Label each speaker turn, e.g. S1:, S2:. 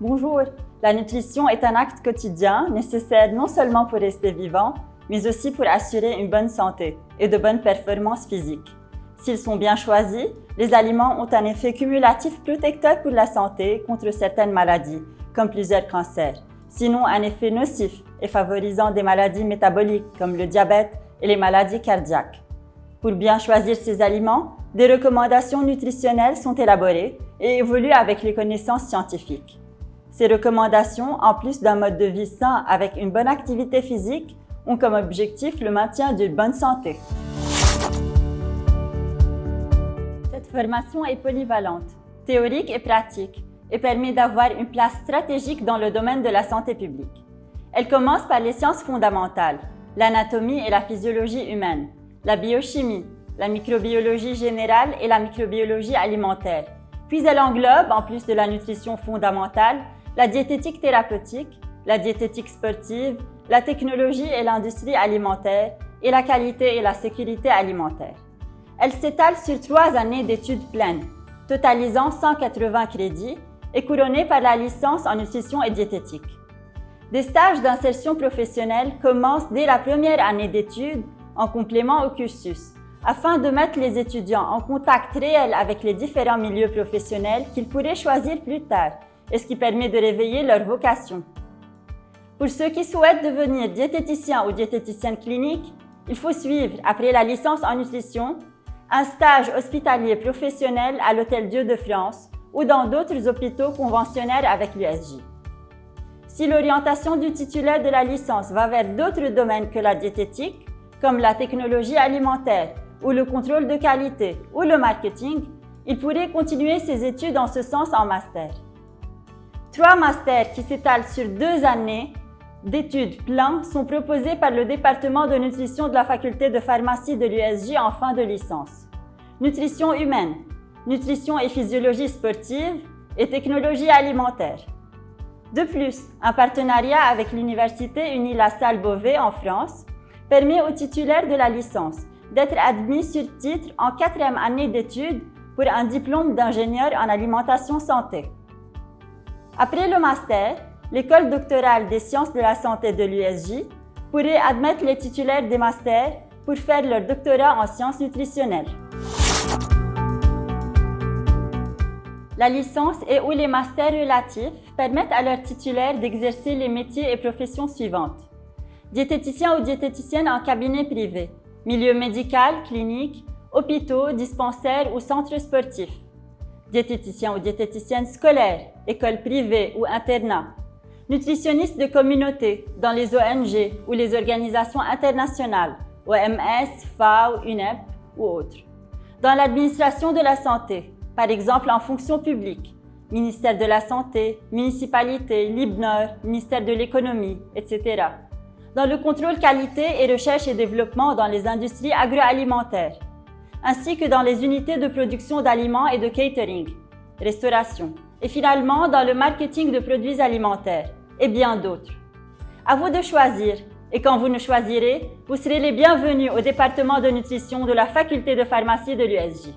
S1: Bonjour, la nutrition est un acte quotidien nécessaire non seulement pour rester vivant, mais aussi pour assurer une bonne santé et de bonnes performances physiques. S'ils sont bien choisis, les aliments ont un effet cumulatif protecteur pour la santé contre certaines maladies, comme plusieurs cancers, sinon un effet nocif et favorisant des maladies métaboliques comme le diabète et les maladies cardiaques. Pour bien choisir ces aliments, des recommandations nutritionnelles sont élaborées et évoluent avec les connaissances scientifiques. Ces recommandations, en plus d'un mode de vie sain avec une bonne activité physique, ont comme objectif le maintien d'une bonne santé. Cette formation est polyvalente, théorique et pratique, et permet d'avoir une place stratégique dans le domaine de la santé publique. Elle commence par les sciences fondamentales, l'anatomie et la physiologie humaine, la biochimie, la microbiologie générale et la microbiologie alimentaire. Puis elle englobe, en plus de la nutrition fondamentale, la diététique thérapeutique, la diététique sportive, la technologie et l'industrie alimentaire et la qualité et la sécurité alimentaire. Elle s'étale sur 3 années d'études pleines, totalisant 180 crédits et couronnée par la licence en nutrition et diététique. Des stages d'insertion professionnelle commencent dès la première année d'études en complément au cursus, afin de mettre les étudiants en contact réel avec les différents milieux professionnels qu'ils pourraient choisir plus tard, et ce qui permet de réveiller leur vocation. Pour ceux qui souhaitent devenir diététicien ou diététicienne clinique, il faut suivre, après la licence en nutrition, un stage hospitalier professionnel à l'Hôtel Dieu de France ou dans d'autres hôpitaux conventionnaires avec l'USJ. Si l'orientation du titulaire de la licence va vers d'autres domaines que la diététique, comme la technologie alimentaire ou le contrôle de qualité ou le marketing, il pourrait continuer ses études en ce sens en master. 3 masters qui s'étalent sur 2 années d'études pleins sont proposés par le département de nutrition de la faculté de pharmacie de l'USJ en fin de licence. Nutrition humaine, nutrition et physiologie sportive et technologie alimentaire. De plus, un partenariat avec l'université Uni-La-Salle Beauvais en France permet aux titulaires de la licence d'être admis sur titre en 4e année d'études pour un diplôme d'ingénieur en alimentation santé. Après le master, l'école doctorale des sciences de la santé de l'USJ pourrait admettre les titulaires des masters pour faire leur doctorat en sciences nutritionnelles. La licence et ou les masters relatifs permettent à leurs titulaires d'exercer les métiers et professions suivantes. Diététicien ou diététicienne en cabinet privé, milieu médical, clinique, hôpitaux, dispensaires ou centres sportifs. Diététicien ou diététicienne scolaire, école privée ou internat. Nutritionniste de communauté dans les ONG ou les organisations internationales, OMS, FAO, UNEP ou autres. Dans l'administration de la santé, par exemple en fonction publique, ministère de la Santé, municipalité, LIBNOR, ministère de l'économie, etc. Dans le contrôle qualité et recherche et développement dans les industries agroalimentaires, ainsi que dans les unités de production d'aliments et de catering, restauration, et finalement dans le marketing de produits alimentaires, et bien d'autres. À vous de choisir, et quand vous nous choisirez, vous serez les bienvenus au département de nutrition de la faculté de pharmacie de l'USJ.